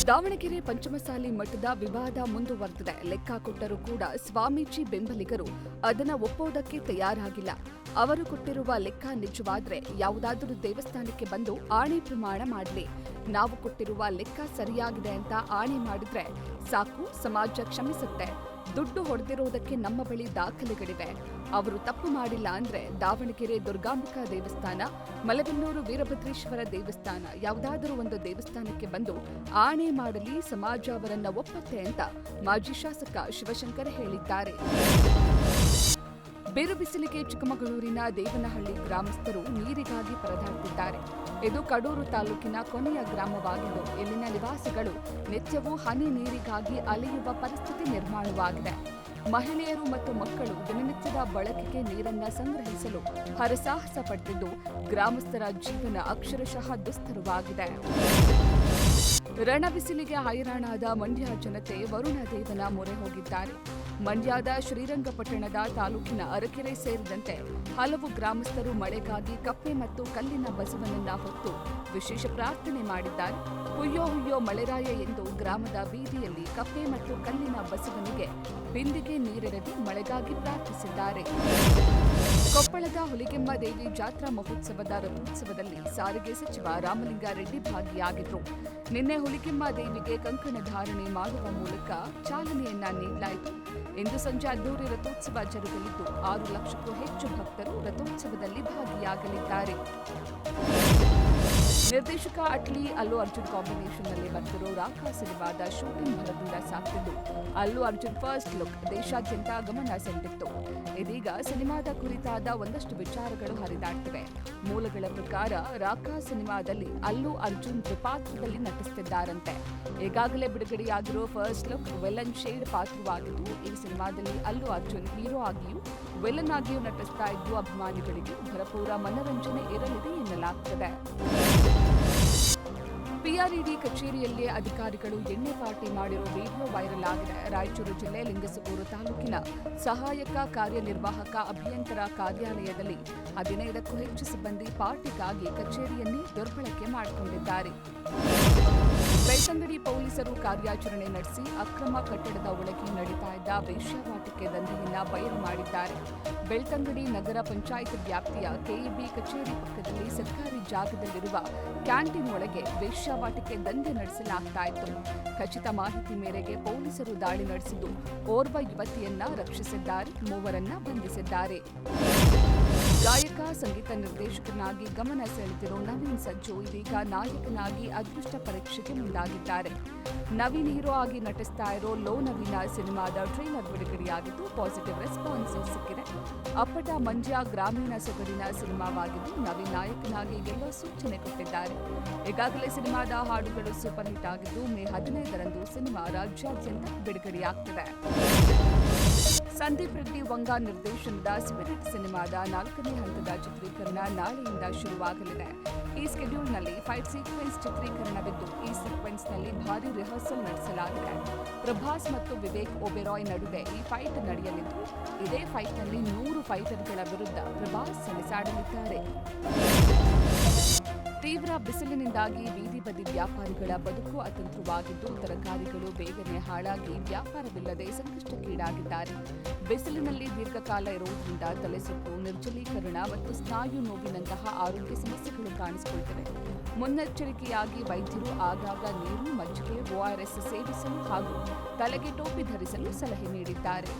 ದಾವಣಗೆರೆ ಪಂಚಮಸಾಲಿ ಮಠದ ವಿವಾದ ಮುಂದುವರೆದಿದೆ. ಲೆಕ್ಕ ಕೊಟ್ಟರೂ ಕೂಡ ಸ್ವಾಮೀಜಿ ಬೆಂಬಲಿಗರು ಅದನ್ನು ಒಪ್ಪೋದಕ್ಕೆ ತಯಾರಾಗಿಲ್ಲ. ಅವರು ಕೊಟ್ಟಿರುವ ಲೆಕ್ಕ ನಿಜವಾದ್ರೆ ಯಾವುದಾದರೂ ದೇವಸ್ಥಾನಕ್ಕೆ ಬಂದು ಆಣೆ ಪ್ರಮಾಣ ಮಾಡಲಿ. ನಾವು ಕೊಟ್ಟಿರುವ ಲೆಕ್ಕ ಸರಿಯಾಗಿದೆ ಅಂತ ಆಣೆ ಮಾಡಿದ್ರೆ ಸಾಕು, ಸಮಾಜ ಕ್ಷಮಿಸುತ್ತೆ. ದುಡ್ಡು ಹೊಡೆದಿರೋದಕ್ಕೆ ನಮ್ಮ ಬಳಿ ದಾಖಲೆಗಳಿವೆ. ಅವರು ತಪ್ಪು ಮಾಡಿಲ್ಲ ಅಂದ್ರೆ ದಾವಣಗೆರೆ ದುರ್ಗಾಂಬಿಕಾ ದೇವಸ್ಥಾನ, ಮಲೆಬೆನ್ನೂರು ವೀರಭದ್ರೇಶ್ವರ ದೇವಸ್ಥಾನ, ಯಾವುದಾದರೂ ಒಂದು ದೇವಸ್ಥಾನಕ್ಕೆ ಬಂದು ಆಣೆ ಮಾಡಲಿ, ಸಮಾಜ ಅವರನ್ನ ಒಪ್ಪುತ್ತೆ ಅಂತ ಮಾಜಿ ಶಾಸಕ ಶಿವಶಂಕರ್ ಹೇಳಿದ್ದಾರೆ. ಬೇರು ಬಿಸಿಲಿಗೆ ಚಿಕ್ಕಮಗಳೂರಿನ ದೇವನಹಳ್ಳಿ ಗ್ರಾಮಸ್ಥರು ನೀರಿಗಾಗಿ ಪರದಾಡುತ್ತಿದ್ದಾರೆ. ಇದು ಕಡೂರು ತಾಲೂಕಿನ ಕೊನೆಯ ಗ್ರಾಮವಾಗಿದ್ದು, ಇಲ್ಲಿನ ನಿವಾಸಿಗಳು ನಿತ್ಯವೂ ಹನಿ ನೀರಿಗಾಗಿ ಅಲೆಯುವ ಪರಿಸ್ಥಿತಿ ನಿರ್ಮಾಣವಾಗಿದೆ. ಮಹಿಳೆಯರು ಮತ್ತು ಮಕ್ಕಳು ದಿನನಿತ್ಯದ ಬಳಕೆಗೆ ನೀರನ್ನು ಸಂಗ್ರಹಿಸಲು ಹರಸಾಹಸ ಪಟ್ಟಿದ್ದು, ಗ್ರಾಮಸ್ಥರ ಜೀವನ ಅಕ್ಷರಶಃ ದುಸ್ತರವಾಗಿದೆ. ರಣಬಿಸಿಲಿಗೆ ಹೈರಾಣಾದ ಮಂಡ್ಯ ಜನತೆ ವರುಣ ದೇವನ ಮೊರೆ ಹೋಗಿದ್ದಾರೆ. ಮಂಡ್ಯದ ಶ್ರೀರಂಗಪಟ್ಟಣದ ತಾಲೂಕಿನ ಅರಕೆರೆ ಸೇರಿದಂತೆ ಹಲವು ಗ್ರಾಮಸ್ಥರು ಮಳೆಗಾಗಿ ಕಪ್ಪೆ ಮತ್ತು ಕಲ್ಲಿನ ಬಸವನನ್ನ ಹೊತ್ತು ವಿಶೇಷ ಪ್ರಾರ್ಥನೆ ಮಾಡಿದ್ದಾರೆ. ಹುಯ್ಯೋ ಹುಯ್ಯೋ ಮಳೆರಾಯ ಎಂದು ಗ್ರಾಮದ ಬೀದಿಯಲ್ಲಿ ಕಪ್ಪೆ ಮತ್ತು ಕಲ್ಲಿನ ಬಸವನಿಗೆ ಬಿಂದಿಗೆ ನೀರೆರೆದು ಮಳೆಗಾಗಿ ಪ್ರಾರ್ಥಿಸಿದ್ದಾರೆ. ಕೊಪ್ಪಳದ ಹುಲಿಗೆಮ್ಮ ದೇವಿ ಜಾತ್ರಾ ಮಹೋತ್ಸವದ ರಥೋತ್ಸವದಲ್ಲಿ ಸಾರಿಗೆ ಸಚಿವ ರಾಮಲಿಂಗಾರೆಡ್ಡಿ ಭಾಗಿಯಾಗಿದ್ದರು. ನಿನ್ನೆ ಹುಲಿಗೆಮ್ಮ ದೇವಿಗೆ ಕಂಕಣ ಧಾರಣೆ ಮಾಡುವ ಮೂಲಕ ಚಾಲನೆಯನ್ನ ನೀಡಲಾಯಿತು. ಇಂದು ಸಂಜೆ ಅದ್ದೂರಿ ರಥೋತ್ಸವ ಜರುಗಲಿದ್ದು 6 ಲಕ್ಷಕ್ಕೂ ಹೆಚ್ಚು ಭಕ್ತರು ರಥೋತ್ಸವದಲ್ಲಿ ಭಾಗಿಯಾಗಲಿದ್ದಾರೆ. ನಿರ್ದೇಶಕ ಅಟ್ಲಿ ಅಲ್ಲು ಅರ್ಜುನ್ ಕಾಂಬಿನೇಷನ್ನಲ್ಲಿ ಬರ್ತಿರೋ ರಾಖಾ ಸಿನಿಮಾದ ಶೂಟಿಂಗ್ ಭರದಿಂದ ಸಾಕ್ತಿದ್ದು, ಅಲ್ಲು ಅರ್ಜುನ್ ಫಸ್ಟ್ ಲುಕ್ ದೇಶಾದ್ಯಂತ ಗಮನ ಸೆಳೆದಿತ್ತು. ಇದೀಗ ಸಿನಿಮಾದ ಕುರಿತಾದ ಒಂದಷ್ಟು ವಿಚಾರಗಳು ಹರಿದಾಡ್ತಿವೆ. ಮೂಲಗಳ ಪ್ರಕಾರ ರಾಖಾ ಸಿನಿಮಾದಲ್ಲಿ ಅಲ್ಲು ಅರ್ಜುನ್ ದ್ವಿಪಾತ್ರದಲ್ಲಿ ನಟಿಸುತ್ತಿದ್ದಾರಂತೆ. ಈಗಾಗಲೇ ಬಿಡುಗಡೆಯಾಗಿರೋ ಫಸ್ಟ್ ಲುಕ್ ವಿಲನ್ ಶೇಡ್ ಪಾತ್ರವಾಗಿದ್ದು, ಈ ಸಿನಿಮಾದಲ್ಲಿ ಅಲ್ಲು ಅರ್ಜುನ್ ಹೀರೋ ಆಗಿಯೂ ವಿಲನ್ ಆಗಿಯೂ ನಟಿಸ್ತಾ ಇದ್ದು, ಅಭಿಮಾನಿಗಳಿಗೆ ಭರಪೂರ ಮನರಂಜನೆ ಇರಲಿದೆ ಎನ್ನಲಾಗುತ್ತದೆ. ಪಿಆರ್ಇಡಿ ಕಚೇರಿಯಲ್ಲೇ ಅಧಿಕಾರಿಗಳು ಎಣ್ಣೆ ಪಾರ್ಟಿ ಮಾಡಿರೋ ವಿಡಿಯೋ ವೈರಲ್ ಆಗಿದೆ. ರಾಯಚೂರು ಜಿಲ್ಲೆ ಲಿಂಗಸಗೂರು ತಾಲೂಕಿನ ಸಹಾಯಕ ಕಾರ್ಯನಿರ್ವಾಹಕ ಅಭಿಯಂತರ ಕಾರ್ಯಾಲಯದಲ್ಲಿ 15ಕ್ಕೂ ಹೆಚ್ಚು ಸಿಬ್ಬಂದಿ ಪಾರ್ಟಿಗಾಗಿ ಕಚೇರಿಯನ್ನೇ ದುರ್ಬಳಕೆ ಮಾಡಿಕೊಂಡಿದ್ದಾರೆ. ಬೆಳ್ತಂಗಡಿ ಪೊಲೀಸರು ಕಾರ್ಯಾಚರಣೆ ನಡೆಸಿ ಅಕ್ರಮ ಕಟ್ಟಡದ ಒಳಗೆ ನಡೀತಾ ಇದ್ದ ವೇಶ್ಯಾವಾಟಿಕೆ ದಂಧೆಯನ್ನ ಬಯಲು ಮಾಡಿದ್ದಾರೆ. ಬೆಳ್ತಂಗಡಿ ನಗರ ಪಂಚಾಯತ್ ವ್ಯಾಪ್ತಿಯ ಕೆಇಬಿ ಕಚೇರಿ ಪಕ್ಕದಲ್ಲಿ ಸರ್ಕಾರಿ ಜಾಗದಲ್ಲಿರುವ ಕ್ಯಾಂಟೀನ್ ಒಳಗೆ ವೇಶ್ಯಾವಾಟಿಕೆ ದಂಧೆ ನಡೆಸಲಾಗ್ತಾ ಇತ್ತು. ಖಚಿತ ಮಾಹಿತಿ ಮೇರೆಗೆ ಪೊಲೀಸರು ದಾಳಿ ನಡೆಸಿದ್ದು, ಓರ್ವ ಯುವತಿಯನ್ನ ರಕ್ಷಿಸಿದ್ದಾರೆ, 3 ಬಂಧಿಸಿದ್ದಾರೆ. ಗಾಯಕ, ಸಂಗೀತ ನಿರ್ದೇಶಕನಾಗಿ ಗಮನ ಸೆಳೆದಿರೋ ನವೀನ್ ಸಜ್ಜು ಇದೀಗ ನಾಯಕನಾಗಿ ಅದೃಷ್ಟ ಪರೀಕ್ಷೆಗೆ ಮುಂದಾಗಿದ್ದಾರೆ. ನವೀನ್ ಹೀರೋ ಆಗಿ ನಟಿಸ್ತಾ ಇರೋ ಲೋ ನವೀನ ಸಿನಿಮಾದ ಟ್ರೈಲರ್ ಬಿಡುಗಡೆಯಾಗಿದ್ದು, ಪಾಸಿಟಿವ್ ರೆಸ್ಪಾನ್ಸ್ ಸಿಕ್ಕಿದೆ. ಅಪ್ಪಟ ಮಂಡ್ಯ ಗ್ರಾಮೀಣ ಸೊಗಡಿನ ಸಿನಿಮಾವಾಗಿದ್ದು, ನವೀನ್ ನಾಯಕನಾಗಿ ಗೆಲ್ಲೋ ಸೂಚನೆ ಕೊಟ್ಟಿದ್ದಾರೆ. ಈಗಾಗಲೇ ಸಿನಿಮಾದ ಹಾಡುಗಳು ಸೂಪರ್ ಹಿಟ್ ಆಗಿದ್ದು, ಮೇ 15ರಂದು ಸಿನಿಮಾ ರಾಜ್ಯಾದ್ಯಂತ ಬಿಡುಗಡೆಯಾಗ್ತಿದೆ. ಸಂದೀಪ್ ರೆಡ್ಡಿ ವಂಗ ನಿರ್ದೇಶನದ ಸ್ಪಿರಿಟ್ ಸಿನಿಮಾದ 4ನೇ ಹಂತದ ಚಿತ್ರೀಕರಣ ನಾಳೆಯಿಂದ ಶುರುವಾಗಲಿದೆ. ಈ ಸ್ಕೆಡ್ಯೂಲ್ನಲ್ಲಿ ಫೈಟ್ ಸೀಕ್ವೆನ್ಸ್ ಚಿತ್ರೀಕರಣವಿದ್ದು, ಈ ಸೀಕ್ವೆನ್ಸ್ನಲ್ಲಿ ಭಾರೀ ರಿಹರ್ಸಲ್ ನಡೆಸಲಾಗಿದೆ. ಪ್ರಭಾಸ್ ಮತ್ತು ವಿವೇಕ್ ಒಬೆರಾಯ್ ನಡುವೆ ಈ ಫೈಟ್ ನಡೆಯಲಿದ್ದು, ಇದೇ ಫೈಟ್ನಲ್ಲಿ 100 ಫೈಟರ್ಗಳ ವಿರುದ್ಧ ಪ್ರಭಾಸ್ ಸೆಣಸಾಡಲಿದ್ದಾರೆ. ತೀವ್ರ ಬಿಸಿಲಿನಿಂದಾಗಿ ಬೀದಿ ಬದಿ ವ್ಯಾಪಾರಿಗಳ ಬದುಕು ಅತಂತ್ರವಾಗಿದ್ದು, ತರಕಾರಿಗಳು ಬೇಗನೆ ಹಾಳಾಗಿ ವ್ಯಾಪಾರವಿಲ್ಲದೆ ಸಂಕಷ್ಟಕ್ಕೀಡಾಗಿದ್ದಾರೆ. ಬಿಸಿಲಿನಲ್ಲಿ ದೀರ್ಘಕಾಲ ಇರುವುದರಿಂದ ತಲೆಸುತ್ತು, ನಿರ್ಜಲೀಕರಣ ಮತ್ತು ಸ್ನಾಯು ನೋವಿನಂತಹ ಆರೋಗ್ಯ ಸಮಸ್ಯೆಗಳು ಕಾಣಿಸಿಕೊಳ್ಳುತ್ತವೆ. ಮುನ್ನೆಚ್ಚರಿಕೆಯಾಗಿ ವೈದ್ಯರು ಆಗಾಗ ನೀರು, ಮಜ್ಜಿಗೆ, ORS ಸೇವಿಸಲು ಹಾಗೂ ತಲೆಗೆ ಟೋಪಿ ಧರಿಸಲು ಸಲಹೆ ನೀಡಿದ್ದಾರೆ.